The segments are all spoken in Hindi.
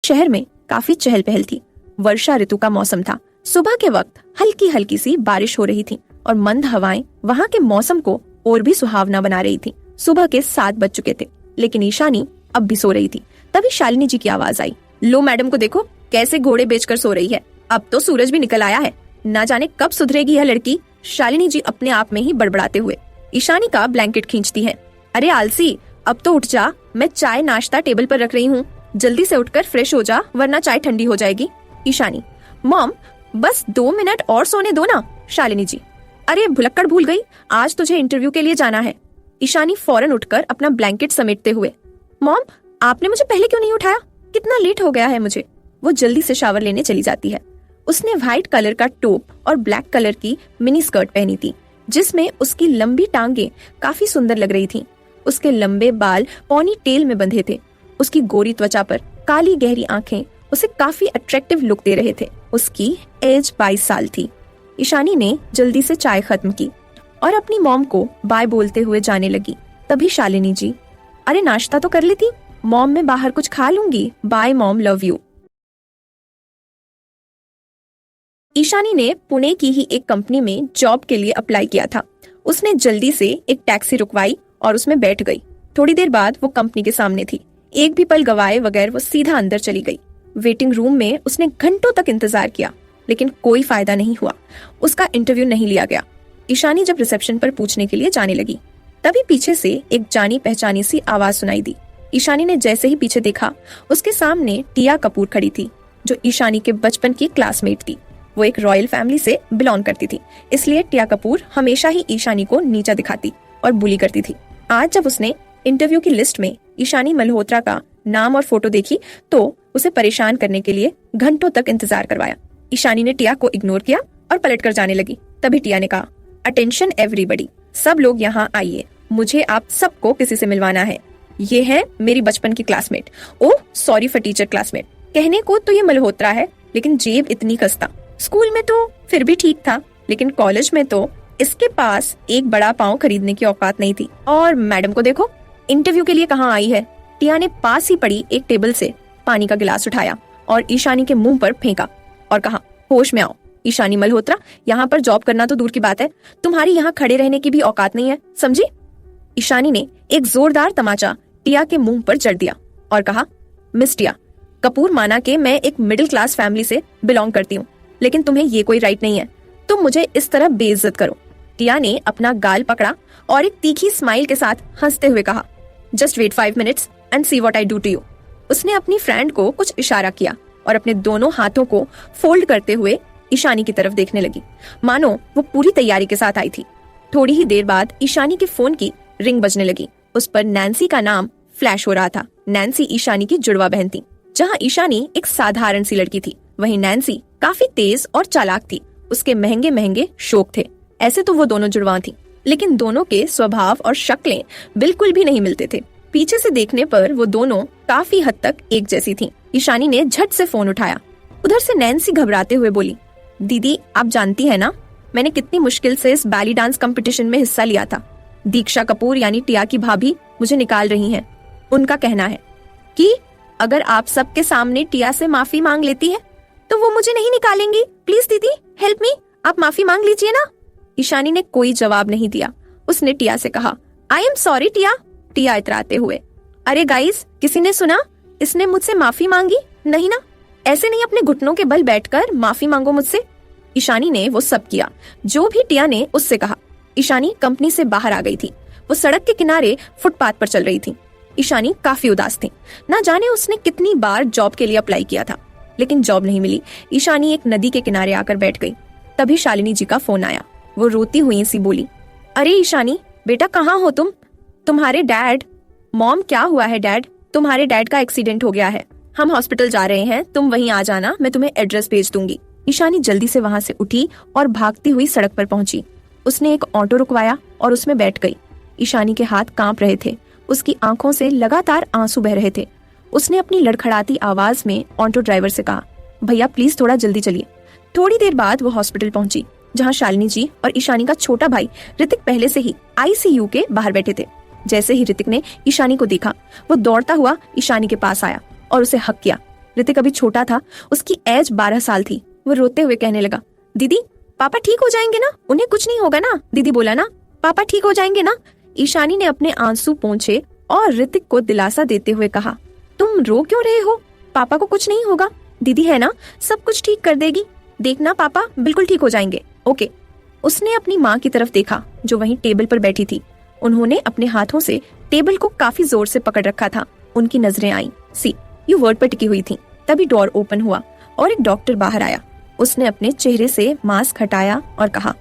शहर में काफी चहल पहल थी। वर्षा ऋतु का मौसम था। सुबह के वक्त हल्की हल्की सी बारिश हो रही थी और मंद हवाएं वहां के मौसम को और भी सुहावना बना रही थी। सुबह के 7 बज चुके थे, लेकिन ईशानी अब भी सो रही थी। तभी शालिनी जी की आवाज आई, लो मैडम को देखो कैसे घोड़े बेचकर सो रही है। अब तो सूरज भी निकल आया है, ना जाने कब सुधरेगी यह लड़की। शालिनी जी अपने आप में ही बड़बड़ाते हुए ईशानी का ब्लैंकेट खींचती है। अरे आलसी, अब तो उठ जा, मैं चाय नाश्ता टेबल पर रख रही हूँ, जल्दी से उठकर फ्रेश हो जा वरना चाय ठंडी हो जाएगी। ईशानी, मॉम बस 2 मिनट और सोने दो ना। शालिनी जी, अरे भुलक्कड़ भूल गई, आज तुझे इंटरव्यू के लिए जाना है। ईशानी फौरन उठकर अपना ब्लैंकेट समेटते हुए, मॉम आपने मुझे पहले क्यों नहीं उठाया, कितना लेट हो गया है मुझे। वो जल्दी से शावर लेने चली जाती है। उसने व्हाइट कलर का टॉप और ब्लैक कलर की मिनी स्कर्ट पहनी थी, जिसमें उसकी लंबी टांगे काफी सुंदर लग रही थीं। उसके लंबे बाल पॉनी टेल में बंधे थे। उसकी गोरी त्वचा पर काली गहरी आंखें उसे काफी अट्रैक्टिव लुक दे रहे थे। उसकी एज 22 साल थी। ईशानी ने जल्दी से चाय खत्म की और अपनी मॉम को बाय बोलते हुए जाने लगी। तभी शालिनी जी, अरे नाश्ता तो कर लेती, मॉम मैं बाहर कुछ खा लूंगी, bye mom, love you. Ishani ने पुणे की ही एक कंपनी में जॉब के लिए अप्लाई किया था। उसने जल्दी से एक टैक्सी रुकवाई और उसमें बैठ गई। थोड़ी देर बाद वो कंपनी के सामने थी। एक भी पल गवाए बगैर वो सीधा अंदर चली गई। वेटिंग रूम में उसने घंटों तक इंतजार किया, लेकिन कोई फायदा नहीं हुआ। उसका इंटरव्यू नहीं लिया गया। ईशानी जब रिसेप्शन पर पूछने के लिए जाने लगी, तभी पीछे से एक जानी पहचानी सी आवाज सुनाई दी। ईशानी ने जैसे ही पीछे देखा, उसके सामने टिया कपूर खड़ी थी, जो ईशानी के बचपन की क्लासमेट थी। वो एक रॉयल फैमिली से बिलोंग करती थी, इसलिए टिया कपूर हमेशा ही ईशानी को नीचा दिखाती और बुली करती थी। आज जब उसने इंटरव्यू की लिस्ट में ईशानी मल्होत्रा का नाम और फोटो देखी, तो उसे परेशान करने के लिए घंटों तक इंतजार करवाया। ईशानी ने टिया को इग्नोर किया और पलटकर जाने लगी। तभी टिया ने कहा, अटेंशन एवरीबडी, सब लोग यहाँ आइए, मुझे आप सबको किसी से मिलवाना है। ये है मेरी बचपन की classmate. Oh sorry for teacher classmate. कहने को तो ये मल्होत्रा है, लेकिन जेब इतनी कस्ता। स्कूल में तो फिर भी ठीक था, लेकिन कॉलेज में तो इसके पास एक बड़ा पाँव खरीदने की औकात नहीं थी। और मैडम को देखो, इंटरव्यू के लिए कहाँ आई है। टिया ने पास ही पड़ी एक टेबल से पानी का गिलास उठाया और ईशानी के मुंह पर फेंका और कहा, होश में आओ। ईशानी मल्होत्रा, यहाँ पर जॉब करना तो दूर की बात है, तुम्हारी यहाँ खड़े रहने की भी औकात नहीं है, समझी। ईशानी ने एक जोरदार तमाचा टिया के मुंह पर जड़ दिया और कहा, मिस टिया कपूर, माना के मैं एक मिडिल क्लास फैमिली से बिलोंग करती हूँ, लेकिन तुम्हें ये कोई राइट नहीं है तुम मुझे इस तरह बेइज्जत करो। टिया ने अपना गाल पकड़ा और एक तीखी स्माइल के साथ हंसते हुए कहा, just wait 5 minutes and see what I do to you. उसने अपनी फ्रेंड को कुछ इशारा किया और अपने दोनों हाथों को फोल्ड करते हुए ईशानी की तरफ देखने लगी, मानो वो पूरी तैयारी के साथ आई थी। थोड़ी ही देर बाद ईशानी के फोन की रिंग बजने लगी। उस पर नैन्सी का नाम फ्लैश हो रहा था। नैन्सी ईशानी की जुड़वा बहन थी। जहाँ ईशानी एक साधारण सी लड़की थी, वहीं नैन्सी काफी तेज और चालाक थी। उसके महंगे महंगे शौक थे। ऐसे तो वो दोनों जुड़वा थी, लेकिन दोनों के स्वभाव और शक्लें बिल्कुल भी नहीं मिलते थे। पीछे से देखने पर वो दोनों काफी हद तक एक जैसी थीं। ईशानी ने झट से फोन उठाया। उधर से नैन्सी घबराते हुए बोली, दीदी आप जानती है ना, मैंने कितनी मुश्किल से इस बैली डांस कंपटीशन में हिस्सा लिया था। दीक्षा कपूर यानी टिया की भाभी मुझे निकाल रही हैं। उनका कहना है कि अगर आप सबके सामने टिया से माफी मांग लेती है तो वो मुझे नहीं निकालेंगी। प्लीज दीदी हेल्प मी, आप माफी मांग लीजिए ना। ईशानी ने कोई जवाब नहीं दिया। उसने टिया से कहा, आई एम सॉरी टिया। टिया इतराते हुए, अरे गाइस किसी ने सुना, इसने मुझसे माफी मांगी? नहीं ना, ऐसे नहीं अपने घुटनों के बल बैठकर माफी मांगो मुझसे। ईशानी ने वो सब किया जो भी टिया ने उससे कहा। ईशानी कंपनी से बाहर आ गई थी। वो सड़क के किनारे फुटपाथ पर चल रही थी। ईशानी काफी उदास थी। ना जाने उसने कितनी बार जॉब के लिए अप्लाई किया था, लेकिन जॉब नहीं मिली। ईशानी एक नदी के किनारे आकर बैठ गई। तभी शालिनी जी का फोन आया। वो रोती हुई सी बोली, अरे ईशानी बेटा कहाँ हो तुम? तुम्हारे डैड। मॉम क्या हुआ है डैड? तुम्हारे डैड का एक्सीडेंट हो गया है, हम हॉस्पिटल जा रहे हैं, तुम वहीं आ जाना, मैं तुम्हें एड्रेस भेज दूंगी। ईशानी जल्दी से वहां से उठी और भागती हुई सड़क पर पहुंची। उसने एक ऑटो रुकवाया और उसमें बैठ गई। ईशानी के हाथ कांप रहे थे। उसकी आंखों से लगातार आंसू बह रहे थे। उसने अपनी लड़खड़ाती आवाज में ऑटो ड्राइवर से कहा, भैया प्लीज थोड़ा जल्दी चलिए। थोड़ी देर बाद वो हॉस्पिटल पहुंची, जहां शालिनी जी और ईशानी का छोटा भाई ऋतिक पहले से ही आईसीयू के बाहर बैठे थे। जैसे ही ऋतिक ने ईशानी को देखा, वो दौड़ता हुआ ईशानी के पास आया और उसे हक किया। ऋतिक अभी छोटा था, उसकी एज 12 साल थी। वो रोते हुए कहने लगा, दीदी पापा ठीक हो जाएंगे ना, उन्हें कुछ नहीं होगा ना। दीदी बोला ना, पापा ठीक हो जाएंगे ना। ईशानी ने अपने आंसू पोंछे और ऋतिक को दिलासा देते हुए कहा, तुम रो क्यों रहे हो, पापा को कुछ नहीं होगा, दीदी है ना, सब कुछ ठीक कर देगी, देखना पापा बिल्कुल ठीक हो जाएंगे, ओके। उसने अपनी माँ की तरफ देखा जो वहीं टेबल पर बैठी थी। उन्होंने अपने हाथों से टेबल को काफी जोर से पकड़ रखा था। उनकी नजरें आई सी यू वर्ड पर टिकी हुई थी। तभी डोर ओपन हुआ और एक डॉक्टर बाहर आया। उसने अपने चेहरे से मास्क हटाया और कहा,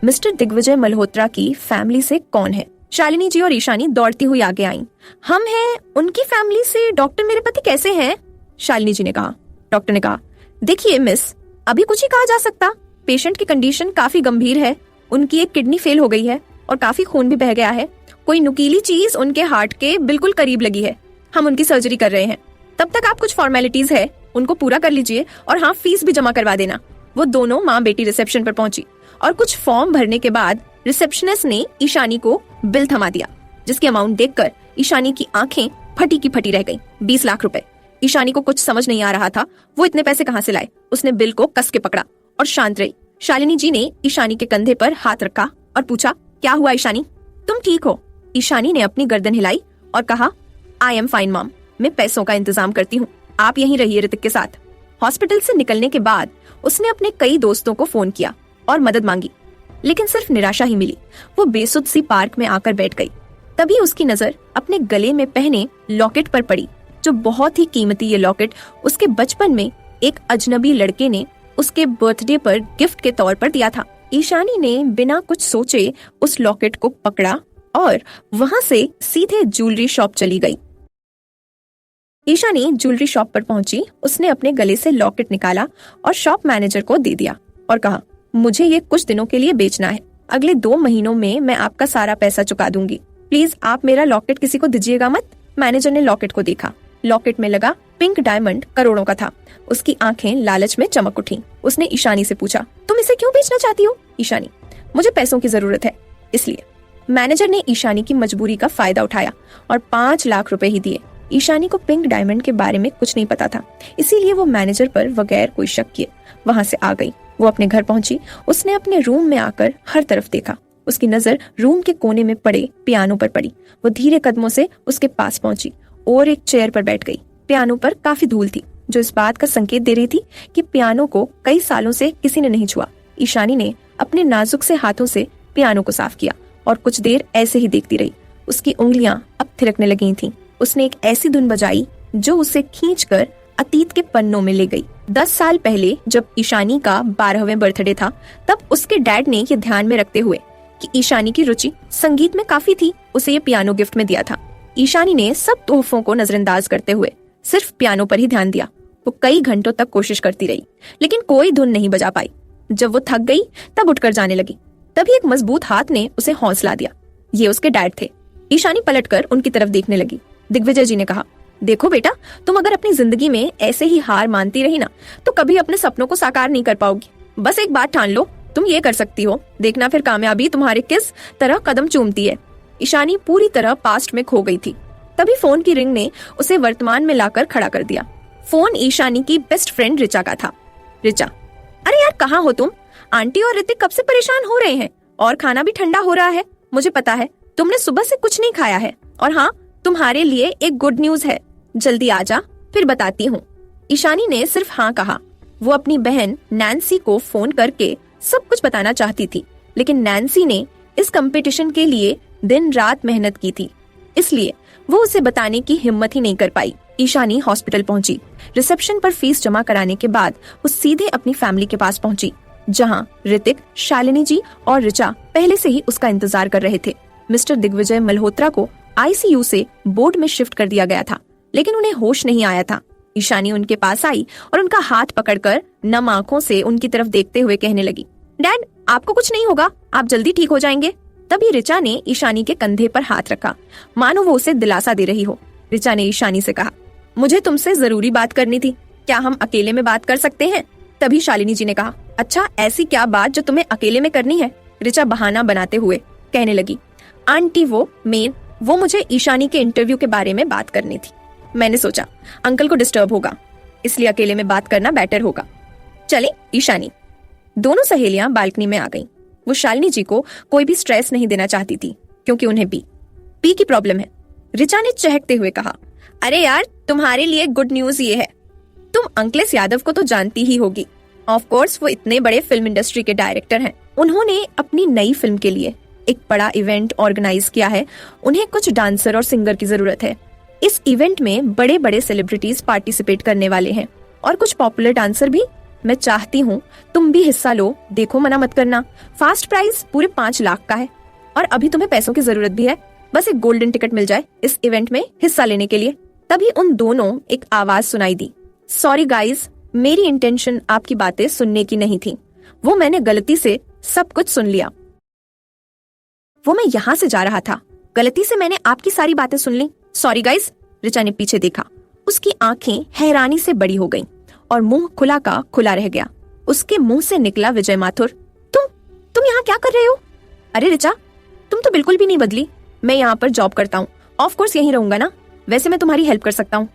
मिस्टर दिग्विजय मल्होत्रा की फैमिली से कौन है? शालिनी जी और ईशानी दौड़ती हुई आगे आईं। हम हैं उनकी फैमिली से। डॉक्टर मेरे पति कैसे हैं? शालिनी जी ने कहा। डॉक्टर ने कहा, देखिए मिस, अभी कुछ ही कहा जा सकता। पेशेंट की कंडीशन काफी गंभीर है। उनकी एक किडनी फेल हो गई है और काफी खून भी बह गया है। कोई नुकीली चीज उनके हार्ट के बिल्कुल करीब लगी है। हम उनकी सर्जरी कर रहे हैं। तब तक आप कुछ फॉर्मेलिटीज है उनको पूरा कर लीजिए और हाँ, फीस भी जमा करवा देना। वो दोनों माँ बेटी रिसेप्शन पर पहुंची और कुछ फॉर्म भरने के बाद रिसेप्शनिस्ट ने ईशानी को बिल थमा दिया, जिसकी अमाउंट देखकर ईशानी की आंखें फटी की फटी रह गईं। 20 लाख रुपए। ईशानी को कुछ समझ नहीं आ रहा था, वो इतने पैसे कहाँ से लाए। उसने बिल को कस के पकड़ा और शांत रही। शालिनी जी ने ईशानी के कंधे पर हाथ रखा और पूछा, क्या हुआ ईशानी, तुम ठीक हो? ईशानी ने अपनी गर्दन हिलाई और कहा, आई एम फाइन मॉम, मैं पैसों का इंतजाम करती हूँ, आप यहीं रहिए ऋतिक के साथ। हॉस्पिटल से निकलने के बाद उसने अपने कई दोस्तों को फोन किया और मदद मांगी, लेकिन सिर्फ निराशा ही मिली। वो बेसुध सी पार्क में आकर बैठ गई। तभी उसकी नजर अपने गले में पहने लॉकेट पर पड़ी, जो बहुत ही कीमती ये लॉकेट उसके बचपन में एक अजनबी लड़के ने उसके बर्थडे पर गिफ्ट के तौर पर दिया था। ईशानी ने बिना कुछ सोचे उस लॉकेट को पकड़ा और वहां से सीधे ज्वेलरी शॉप चली गई। ईशानी ज्वेलरी शॉप पर पहुंची। उसने अपने गले से लॉकेट निकाला और शॉप मैनेजर को दे दिया और कहा, मुझे ये कुछ दिनों के लिए बेचना है। अगले 2 महीनों में मैं आपका सारा पैसा चुका दूंगी। प्लीज आप मेरा लॉकेट किसी को दीजिएगा मत। मैनेजर ने लॉकेट को देखा। लॉकेट में लगा पिंक डायमंड करोड़ों का था। उसकी आंखें लालच में चमक उठी। उसने ईशानी से पूछा, तुम इसे क्यों बेचना चाहती हो? ईशानी, मुझे पैसों की जरूरत है, इसलिए। मैनेजर ने ईशानी की मजबूरी का फायदा उठाया और 5 लाख रुपए ही दिए। ईशानी को पिंक डायमंड के बारे में कुछ नहीं पता था, इसीलिए वो मैनेजर पर बगैर कोई शक किए वहां से आ गई। वो अपने घर पहुंची। उसने अपने रूम में आकर हर तरफ देखा। उसकी नजर रूम के कोने में पड़े पियानो पर पड़ी। वो धीरे कदमों से उसके पास पहुंची और एक चेयर पर बैठ गई। पियानो पर काफी धूल थी, जो इस बात का संकेत दे रही थी कि पियानो को कई सालों से किसी ने नहीं छुआ। ईशानी ने अपने नाजुक से हाथों से पियानो को साफ किया और कुछ देर ऐसे ही देखती रही। उसकी उंगलियां अब थिरकने लगी थीं। उसने एक ऐसी धुन बजाई जो उसे खींचकर अतीत के पन्नों में ले गई। 10 साल पहले जब ईशानी का 12वें बर्थडे था, तब उसके डैड ने ये ध्यान में रखते हुए कि ईशानी की रुचि संगीत में काफी थी, उसे ये पियानो गिफ्ट में दिया था। ईशानी ने सब तोहफों को नजरअंदाज करते हुए सिर्फ पियानो पर ही ध्यान दिया। वो कई घंटों तक कोशिश करती रही, लेकिन कोई धुन नहीं बजा पाई। जब वो थक गई तब उठकर जाने लगी। तभी एक मजबूत हाथ ने उसे हौसला दिया। ये उसके डैड थे। ईशानी पलटकर उनकी तरफ देखने लगी। दिग्विजय जी ने कहा, देखो बेटा, तुम अगर अपनी जिंदगी में ऐसे ही हार मानती रही ना, तो कभी अपने सपनों को साकार नहीं कर पाओगी। बस एक बात ठान लो, तुम ये कर सकती हो, देखना फिर कामयाबी तुम्हारे किस तरह कदम चूमती है। ईशानी पूरी तरह पास्ट में खो गई थी। तभी फोन की रिंग ने उसे वर्तमान में लाकर खड़ा कर दिया। फोन ईशानी की बेस्ट फ्रेंड रिचा का था। रिचा, अरे यार कहाँ हो तुम? आंटी और ऋतिक कब से परेशान हो रहे हैं और खाना भी ठंडा हो रहा है। मुझे पता है तुमने सुबह से कुछ नहीं खाया है, और हाँ, तुम्हारे लिए एक गुड न्यूज है। जल्दी आ जा, फिर बताती हूँ। ईशानी ने सिर्फ हाँ कहा। वो अपनी बहन नैन्सी को फोन करके सब कुछ बताना चाहती थी, लेकिन नैन्सी ने इस कंपटीशन के लिए दिन रात मेहनत की थी, इसलिए वो उसे बताने की हिम्मत ही नहीं कर पाई। ईशानी हॉस्पिटल पहुंची। रिसेप्शन पर फीस जमा कराने के बाद वो सीधे अपनी फैमिली के पास पहुंची, जहां ऋतिक, शालिनी जी और रिचा पहले से ही उसका इंतजार कर रहे थे। मिस्टर दिग्विजय मल्होत्रा को आईसीयू से बोर्ड में शिफ्ट कर दिया गया था, लेकिन उन्हें होश नहीं आया था। ईशानी उनके पास आई और उनका हाथ पकड़कर नम आंखों से उनकी तरफ देखते हुए कहने लगी, डैड आपको कुछ नहीं होगा, आप जल्दी ठीक हो जाएंगे। तभी रिचा ने ईशानी के कंधे पर हाथ रखा, मानो वो उसे दिलासा दे रही हो। रिचा ने ईशानी से कहा, मुझे तुमसे जरूरी बात करनी थी, क्या हम अकेले में बात कर सकते हैं? तभी शालिनी जी ने कहा, अच्छा ऐसी क्या बात जो तुम्हें अकेले में करनी है? रिचा बहाना बनाते हुए कहने लगी, आंटी वो मुझे ईशानी के इंटरव्यू के बारे में बात करनी थी। मैंने सोचा अंकल को डिस्टर्ब होगा, इसलिए अकेले में बात करना बेटर होगा। चले ईशानी। दोनों सहेलियां बालकनी में आ गईं। वो शालिनी जी को कोई भी स्ट्रेस नहीं देना चाहती थी क्योंकि उन्हें पी की प्रॉब्लम है। ऋचा ने चहकते हुए कहा, अरे यार, तुम्हारे लिए गुड न्यूज ये है, तुम अंकलेश यादव को तो जानती ही होगी। ऑफ कोर्स वो इतने बड़े फिल्म इंडस्ट्री के डायरेक्टर हैं। उन्होंने अपनी नई फिल्म के लिए एक बड़ा इवेंट ऑर्गेनाइज किया है। उन्हें कुछ डांसर और सिंगर की जरूरत है। इस इवेंट में बड़े बड़े सेलिब्रिटीज पार्टिसिपेट करने वाले हैं और कुछ पॉपुलर डांसर भी। मैं चाहती हूँ तुम भी हिस्सा लो। देखो, मना मत करना। फास्ट प्राइस पूरे 5 लाख का है और अभी तुम्हें पैसों की जरूरत भी है। बस एक गोल्डन टिकट मिल जाए इस इवेंट में हिस्सा लेने के लिए। तभी उन दोनों एक आवाज सुनाई दी, सॉरी गाइज, मेरी इंटेंशन आपकी बातें सुनने की नहीं थी। वो मैंने गलती से सब कुछ सुन लिया। वो मैं यहाँ से जा रहा था, गलती से मैंने आपकी सारी बातें सुन ली। Sorry guys. ऋचा ने पीछे देखा। उसकी आंखें हैरानी से बड़ी हो गईं और मुंह खुला का खुला रह गया। उसके मुंह से निकला विजय माथुर, तुम यहाँ क्या कर रहे हो? अरे ऋचा, तुम तो बिल्कुल भी नहीं बदली। मैं यहाँ पर जॉब करता हूँ, ऑफ कोर्स यहीं रहूंगा ना। वैसे मैं तुम्हारी हेल्प कर सकता हूँ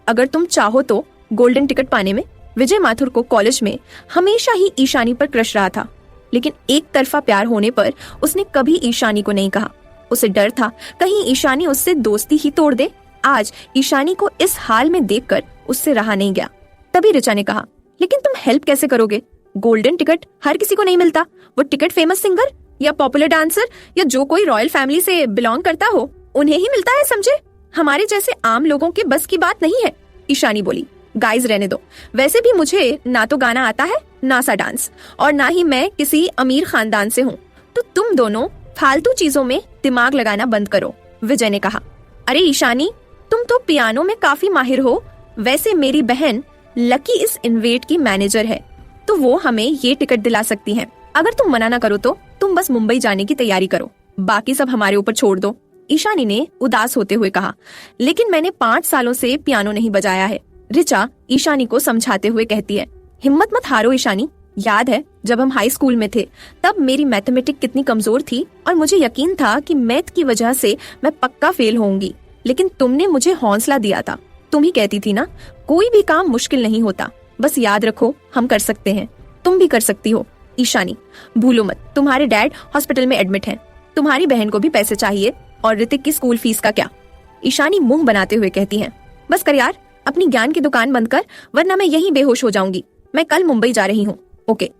अगर तुम चाहो तो। गोल्डन टिकट पाने में विजय माथुर को कॉलेज में हमेशा ही ईशानी पर क्रश रहा था, लेकिन एक तरफा प्यार होने पर उसने कभी ईशानी को नहीं कहा। उसे डर था कहीं ईशानी उससे दोस्ती ही तोड़ दे। आज ईशानी को इस हाल में देखकर उससे रहा नहीं गया। तभी ऋचा ने कहा, लेकिन तुम हेल्प कैसे करोगे? गोल्डन टिकट हर किसी को नहीं मिलता। वो टिकट फेमस सिंगर या पॉपुलर डांसर या जो कोई रॉयल फैमिली से बिलोंग करता हो, उन्हें ही मिलता है, समझे? हमारे जैसे आम लोगों के बस की बात नहीं है। ईशानी बोली, गाइज रहने दो। वैसे भी मुझे ना तो गाना आता है, ना सा डांस, और ना ही मैं किसी अमीर खानदान से हूँ। तो तुम दोनों फालतू चीजों में दिमाग लगाना बंद करो। विजय ने कहा, अरे ईशानी, तुम तो पियानो में काफी माहिर हो। वैसे मेरी बहन लकी इस इन्वेट की मैनेजर है, तो वो हमें ये टिकट दिला सकती हैं। अगर तुम मना ना करो तो तुम बस मुंबई जाने की तैयारी करो, बाकी सब हमारे ऊपर छोड़ दो। ईशानी ने उदास होते हुए कहा, लेकिन मैंने 5 सालों से पियानो नहीं बजाया है। ऋचा ईशानी को समझाते हुए कहती है, हिम्मत मत हारो ईशानी। याद है जब हम हाई स्कूल में थे तब मेरी मैथमेटिक्स कितनी कमजोर थी और मुझे यकीन था कि मैथ की वजह से मैं पक्का फेल होऊंगी, लेकिन तुमने मुझे हौसला दिया था। तुम ही कहती थी ना, कोई भी काम मुश्किल नहीं होता, बस याद रखो हम कर सकते हैं। तुम भी कर सकती हो। ईशानी, भूलो मत, तुम्हारे डैड हॉस्पिटल में एडमिट हैं। तुम्हारी बहन को भी पैसे चाहिए, और ऋतिक की स्कूल फीस का क्या? ईशानी मुंह बनाते हुए कहती है, बस कर यार, अपनी ज्ञान की दुकान बंद कर, वरना मैं यहीं बेहोश हो जाऊंगी। मैं कल मुंबई जा रही हूँ। ओके।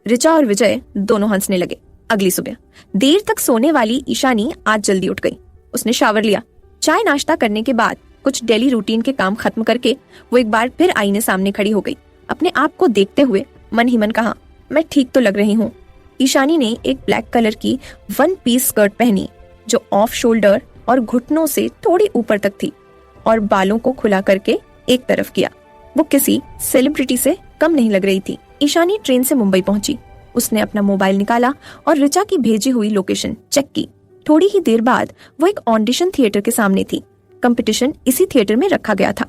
ऋचा और विजय दोनों हंसने लगे। अगली सुबह देर तक सोने वाली ईशानी आज जल्दी उठ गई। उसने शावर लिया। चाय नाश्ता करने के बाद कुछ डेली रूटीन के काम खत्म करके वो एक बार फिर आईने सामने खड़ी हो गई। अपने आप को देखते हुए मन ही मन कहा, मैं ठीक तो लग रही हूँ। ईशानी ने एक ब्लैक कलर की 1 पीस स्कर्ट पहनी जो ऑफ शोल्डर और घुटनों से थोड़ी ऊपर तक थी और बालों को खुला करके एक तरफ किया। वो किसी सेलिब्रिटी से कम नहीं लग रही थी। ईशानी ट्रेन से मुंबई पहुंची। उसने अपना मोबाइल निकाला और ऋचा की भेजी हुई लोकेशन चेक की। थोड़ी ही देर बाद वो एक ऑडिशन थिएटर के सामने थी। कंपटीशन इसी थिएटर में रखा गया था।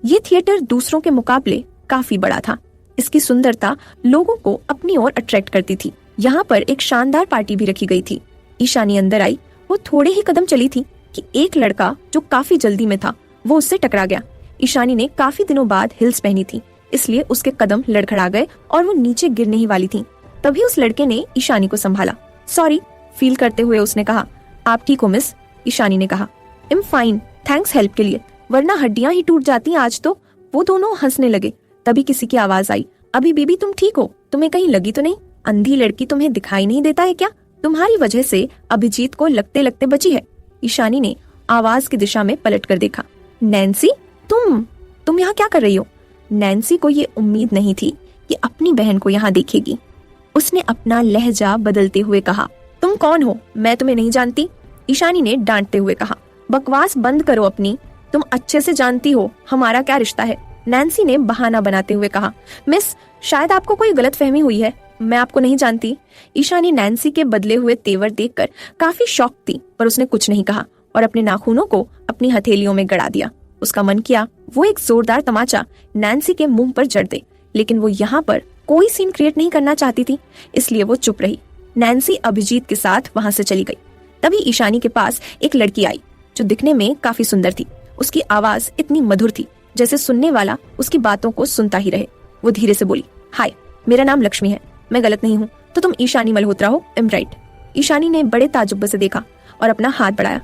ये थिएटर दूसरों के मुकाबले काफी बड़ा था। इसकी सुंदरता लोगों को अपनी ओर अट्रैक्ट करती थी। यहाँ पर एक शानदार पार्टी भी रखी गई थी। ईशानी अंदर आई। वो थोड़े ही कदम चली थी कि एक लड़का जो काफी जल्दी में था वो उससे टकरा गया। ईशानी ने काफी दिनों बाद हिल्स पहनी थी, इसलिए उसके कदम लड़खड़ा गए और वो नीचे गिरने ही वाली थी। तभी उस लड़के ने ईशानी को संभाला। सॉरी फील करते हुए उसने कहा, आप ठीक हो मिस? ईशानी ने कहा, I am fine, thanks help के लिए, वरना हड्डियां ही टूट जाती आज तो। वो दोनों हंसने लगे। तभी किसी की आवाज आई, अभी बीबी तुम ठीक हो? तुम्हें कहीं लगी तो नहीं? अंधी लड़की तुम्हें दिखाई नहीं देता है क्या? तुम्हारी वजह से अभिजीत को लगते लगते बची है। ईशानी ने आवाज की दिशा में पलट कर देखा। नैन्सी, तुम यहाँ क्या कर रही हो? नैन्सी को ये उम्मीद नहीं थी कि अपनी बहन को यहाँ देखेगी। उसने अपना लहजा बदलते हुए कहा, तुम कौन हो? मैं तुम्हें नहीं जानती। ईशानी ने डांटते हुए कहा, बकवास बंद करो अपनी, तुम अच्छे से जानती हो हमारा क्या रिश्ता है। नैन्सी ने बहाना बनाते हुए कहा, मिस शायद आपको कोई गलतफहमी हुई है, मैं आपको नहीं जानती। ईशानी नैन्सी के बदले हुए तेवर देखकर काफी शॉक थी, पर उसने कुछ नहीं कहा और अपने नाखूनों को अपनी हथेलियों में गड़ा दिया। उसका मन किया वो एक जोरदार तमाचा नैन्सी के मुंह पर जड़ दे, लेकिन वो यहाँ पर कोई सीन क्रिएट नहीं करना चाहती थी, इसलिए वो चुप रही। नैन्सी अभिजीत के साथ वहां से चली गई। तभी ईशानी के पास एक लड़की आई जो दिखने में काफी सुंदर थी। उसकी आवाज इतनी मधुर थी जैसे सुनने वाला उसकी बातों को सुनता ही रहे। वो धीरे से बोली, हाय, मेरा नाम लक्ष्मी है, मैं गलत नहीं हूँ तो तुम ईशानी मल्होत्रा हो, एम राइट? ईशानी ने बड़े ताजुब से देखा और अपना हाथ बढ़ाया।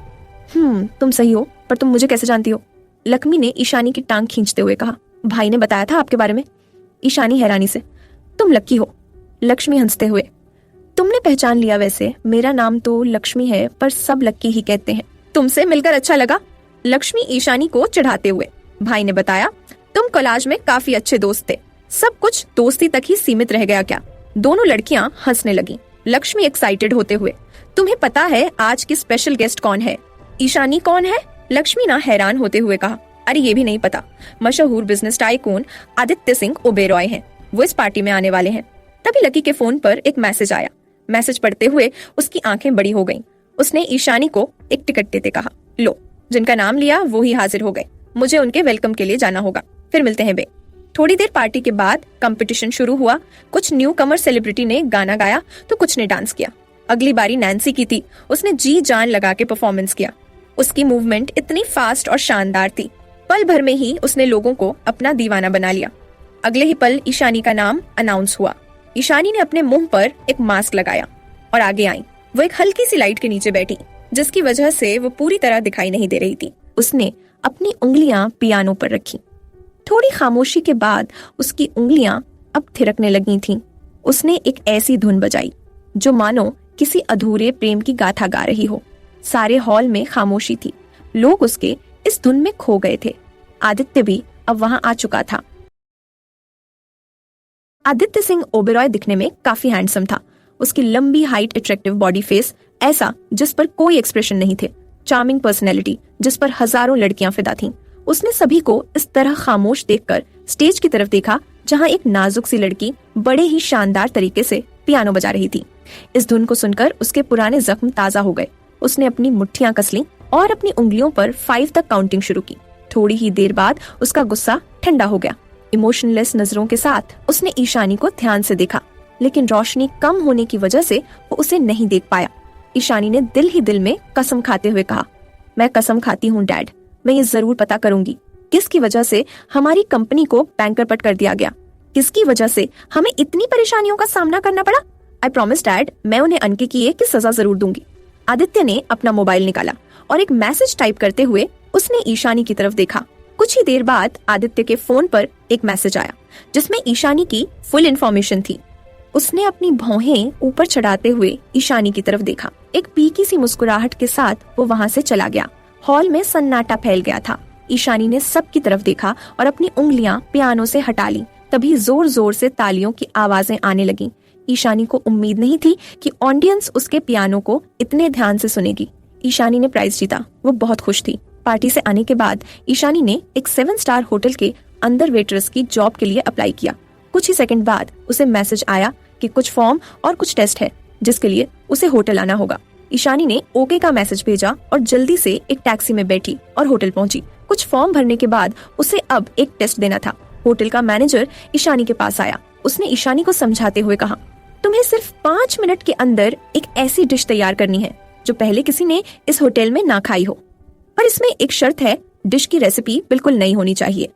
तुम सही हो, पर तुम मुझे कैसे जानती हो? लक्ष्मी ने ईशानी की टांग खींचते हुए कहा। भाई ने बताया था आपके बारे में। ईशानी हैरानी से, तुम लक्की हो? लक्ष्मी हंसते हुए, तुमने पहचान लिया। वैसे मेरा नाम तो लक्ष्मी है, पर सब लक्की ही कहते हैं। तुमसे मिलकर अच्छा लगा, लक्ष्मी ईशानी को चढ़ाते हुए। भाई ने बताया तुम कॉलेज में काफी अच्छे दोस्त थे, सब कुछ दोस्ती तक ही सीमित रह गया क्या? दोनों लड़कियां हंसने लगी। लक्ष्मी एक्साइटेड होते हुए, तुम्हें पता है आज की स्पेशल गेस्ट कौन है? ईशानी कौन है? लक्ष्मी ना हैरान होते हुए कहा, अरे ये भी नहीं पता, मशहूर बिजनेस टाइकून आदित्य सिंह ओबेरॉय हैं, वो इस पार्टी में आने वाले हैं। तभी लकी के फोन पर एक मैसेज आया। मैसेज पढ़ते हुए उसकी आंखें बड़ी हो गईं। उसने ईशानी को एक टिकट देते कहा, लो, जिनका नाम लिया वो ही हाजिर हो गए, मुझे उनके वेलकम के लिए जाना होगा, फिर मिलते हैं बे। थोड़ी देर पार्टी के बाद कंपटीशन शुरू हुआ। कुछ न्यू कमर सेलिब्रिटी ने गाना गाया तो कुछ ने डांस किया। अगली बारी नैन्सी की थी, उसने जी जान लगा के परफॉर्मेंस किया। उसकी मूवमेंट इतनी फास्ट और शानदार थी, पल भर में ही उसने लोगों को अपना दीवाना बना लिया। अगले ही पल ईशानी का नाम अनाउंस हुआ। ईशानी ने अपने मुंह पर एक मास्क लगाया और आगे आई। वो एक हल्की सी लाइट के नीचे बैठी, जिसकी वजह से वो पूरी तरह दिखाई नहीं दे रही थी। उसने अपनी उंगलियां पियानो पर रखी। थोड़ी खामोशी के बाद उसकी उंगलियां अब थिरकने लगी थीं। उसने एक ऐसी धुन बजाई जो मानो किसी अधूरे प्रेम की गाथा गा रही हो। सारे हॉल में खामोशी थी, लोग उसके इस धुन में खो गए थे। आदित्य भी अब वहां आ चुका था। आदित्य सिंह ओबेरॉय दिखने में काफी हैंडसम था। उसकी लंबी हाइट, अट्रैक्टिव बॉडी फेस, ऐसा जिस पर कोई एक्सप्रेशन नहीं थे, चार्मिंग पर्सनैलिटी जिस पर हजारों लड़कियां फिदा थीं। उसने सभी को इस तरह खामोश देखकर स्टेज की तरफ देखा, जहां एक नाजुक सी लड़की बड़े ही शानदार तरीके से पियानो बजा रही थी। इस धुन को सुनकर उसके पुराने जख्म ताजा हो गए। उसने अपनी मुट्ठियां कस लीं और अपनी उंगलियों पर 5 तक काउंटिंग शुरू की। थोड़ी ही देर बाद उसका गुस्सा ठंडा हो गया। इमोशनलेस नजरों के साथ उसने ईशानी को ध्यान से देखा, लेकिन रोशनी कम होने की वजह से वो उसे नहीं देख पाया। ईशानी ने दिल ही दिल में कसम खाते हुए कहा, मैं कसम खाती हूँ डैड, मैं ये जरूर पता करूंगी किसकी वजह से हमारी कंपनी को बैंकरप्ट कर दिया गया, किसकी वजह से हमें इतनी परेशानियों का सामना करना पड़ा। आई प्रॉमिस डैड, मैं उन्हें अनके किए की सजा जरूर दूंगी। आदित्य ने अपना मोबाइल निकाला और एक मैसेज टाइप करते हुए उसने ईशानी की तरफ देखा। कुछ ही देर बाद आदित्य के फोन पर एक मैसेज आया जिसमें ईशानी की फुल इन्फॉर्मेशन थी। उसने अपनी भौहें ऊपर चढ़ाते हुए ईशानी की तरफ देखा। एक पीकी सी मुस्कुराहट के साथ वो वहां से चला गया। हॉल में सन्नाटा फैल गया था। ईशानी ने सबकी तरफ देखा और अपनी उंगलियां पियानो से हटा ली। तभी जोर जोर से तालियों की आवाजें आने लगीं। ईशानी को उम्मीद नहीं थी कि ऑडियंस उसके पियानो को इतने ध्यान से सुनेगी। ईशानी ने प्राइज जीता, वो बहुत खुश थी। पार्टी से आने के बाद ईशानी ने एक 7 स्टार होटल के अंदर वेट्रेस की जॉब के लिए अप्लाई किया। कुछ ही सेकंड बाद उसे मैसेज आया कि कुछ फॉर्म और कुछ टेस्ट है जिसके लिए उसे होटल आना होगा। ईशानी ने ओके का मैसेज भेजा और जल्दी से एक टैक्सी में बैठी और होटल पहुंची। कुछ फॉर्म भरने के बाद उसे अब एक टेस्ट देना था। होटल का मैनेजर ईशानी के पास आया। उसने ईशानी को समझाते हुए कहा, तुम्हें सिर्फ 5 मिनट के अंदर एक ऐसी डिश तैयार करनी है जो पहले किसी ने इस होटल में ना खाई हो, पर इसमें एक शर्त है, डिश की रेसिपी बिल्कुल नई होनी चाहिए।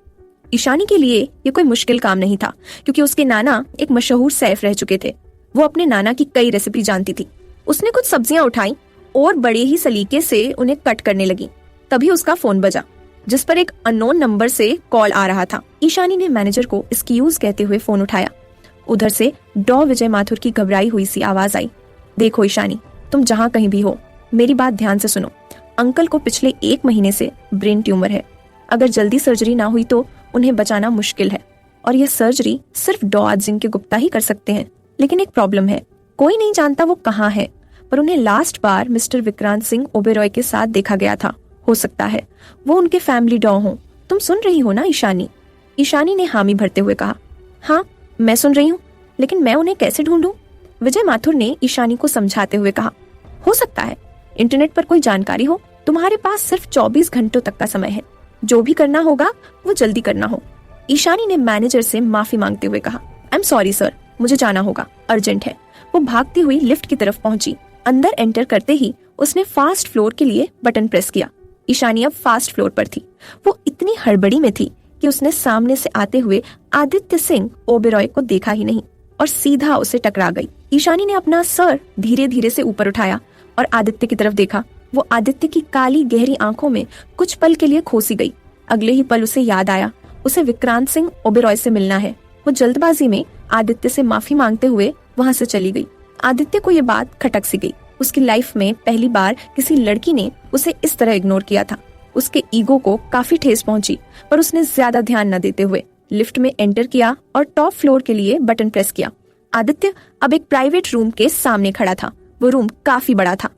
ईशानी के लिए ये कोई मुश्किल काम नहीं था, क्योंकि उसके नाना एक मशहूर शेफ रह चुके थे। वो अपने नाना की कई रेसिपी जानती थी। उसने कुछ सब्जियां उठाई और बड़े ही सलीके से उन्हें कट करने लगी। तभी उसका फोन बजा, जिस पर एक अननोन नंबर से कॉल आ रहा था। ईशानी ने मैनेजर को एक्सक्यूज कहते हुए फोन उठाया। उधर से डॉ विजय माथुर की घबराई हुई सी आवाज आई, देखो ईशानी, तुम जहाँ कहीं भी हो, मेरी बात ध्यान से सुनो। अंकल को पिछले 1 महीने से ब्रेन ट्यूमर है। अगर जल्दी सर्जरी ना हुई तो उन्हें बचाना मुश्किल है, और यह सर्जरी सिर्फ डॉ अजिंक्य के गुप्ता ही कर सकते हैं। लेकिन एक प्रॉब्लम है, कोई नहीं जानता वो कहाँ है, पर उन्हें लास्ट बार मिस्टर विक्रांत सिंह ओबेरॉय के साथ देखा गया था। हो सकता है वो उनके फैमिली डॉ हो। तुम सुन रही हो ना ईशानी? ईशानी ने हामी भरते हुए कहा, हाँ मैं सुन रही हूँ, लेकिन मैं उन्हें कैसे ढूंढूं? विजय माथुर ने ईशानी को समझाते हुए कहा, हो सकता है इंटरनेट पर कोई जानकारी हो। तुम्हारे पास सिर्फ 24 घंटों तक का समय है। जो भी करना होगा वो जल्दी करना हो। ईशानी ने मैनेजर से माफी मांगते हुए कहा, आई एम सॉरी सर, मुझे जाना होगा, अर्जेंट है। वो भागती हुई लिफ्ट की तरफ पहुंची। अंदर एंटर करते ही उसने फास्ट फ्लोर के लिए बटन प्रेस किया। ईशानी अब फास्ट फ्लोर पर थी। वो इतनी हड़बड़ी में थी कि उसने सामने से आते हुए आदित्य सिंह ओबेरॉय को देखा ही नहीं और सीधा उसे टकरा गई। ईशानी ने अपना सर धीरे धीरे से ऊपर उठाया और आदित्य की तरफ देखा। वो आदित्य की काली गहरी आंखों में कुछ पल के लिए खोसी गई। अगले ही पल उसे याद आया, उसे विक्रांत सिंह ओबेरॉय से मिलना है। वो जल्दबाजी में आदित्य से माफी मांगते हुए वहां से चली गई। आदित्य को ये बात खटक सी गई। उसकी लाइफ में पहली बार किसी लड़की ने उसे इस तरह इग्नोर किया था। उसके ईगो को काफी ठेस पहुंची, पर उसने ज्यादा ध्यान न देते हुए लिफ्ट में एंटर किया और टॉप फ्लोर के लिए बटन प्रेस किया। आदित्य अब एक प्राइवेट रूम के सामने खड़ा था। वो रूम काफी बड़ा था।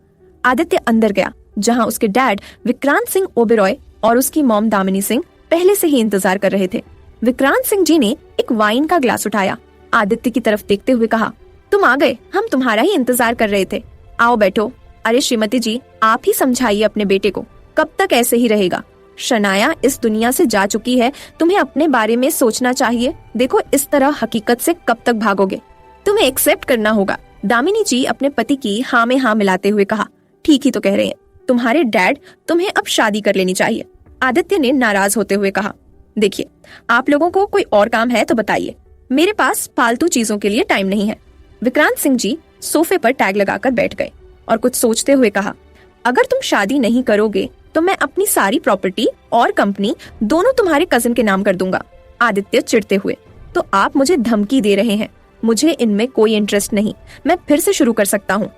आदित्य अंदर गया, जहां उसके डैड विक्रांत सिंह ओबेरॉय और उसकी मॉम दामिनी सिंह पहले से ही इंतजार कर रहे थे। विक्रांत सिंह जी ने एक वाइन का ग्लास उठाया, आदित्य की तरफ देखते हुए कहा, तुम आ गए, हम तुम्हारा ही इंतजार कर रहे थे, आओ बैठो। अरे श्रीमती जी, आप ही समझाइए अपने बेटे को, कब तक ऐसे ही रहेगा? शनाया इस दुनिया से जा चुकी है, तुम्हें अपने बारे में सोचना चाहिए। देखो इस तरह हकीकत से कब तक भागोगे? तुम्हें एक्सेप्ट करना होगा। दामिनी जी अपने पति की हाँ में हाँ मिलाते हुए कहा, ठीक ही तो कह रहे हैं, तुम्हारे डैड तुम्हें अब शादी कर लेनी चाहिए। आदित्य ने नाराज होते हुए कहा, देखिए आप लोगों को कोई और काम है तो बताइए, मेरे पास फालतू चीजों के लिए टाइम नहीं है। विक्रांत सिंह जी सोफे पर टैग लगाकर बैठ गए और कुछ सोचते हुए कहा, अगर तुम शादी नहीं करोगे तो मैं अपनी सारी प्रॉपर्टी और कंपनी दोनों तुम्हारे कजिन के नाम कर दूंगा। आदित्य चिढ़ते हुए, तो आप मुझे धमकी दे रहे हैं? मुझे इनमें कोई इंटरेस्ट नहीं, मैं फिर से शुरू कर सकता हूँ।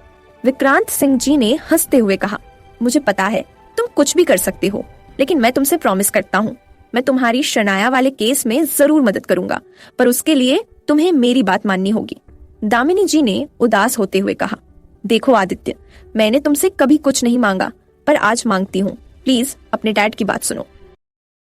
विक्रांत सिंह जी ने हंसते हुए कहा, मुझे पता है तुम कुछ भी कर सकते हो, लेकिन मैं तुमसे प्रॉमिस करता हूँ, मैं तुम्हारी शनाया वाले केस में जरूर मदद करूंगा, पर उसके लिए तुम्हें मेरी बात माननी होगी। दामिनी जी ने उदास होते हुए कहा, देखो आदित्य, मैंने तुमसे कभी कुछ नहीं मांगा, पर आज मांगती हूँ, प्लीज अपने डैड की बात सुनो।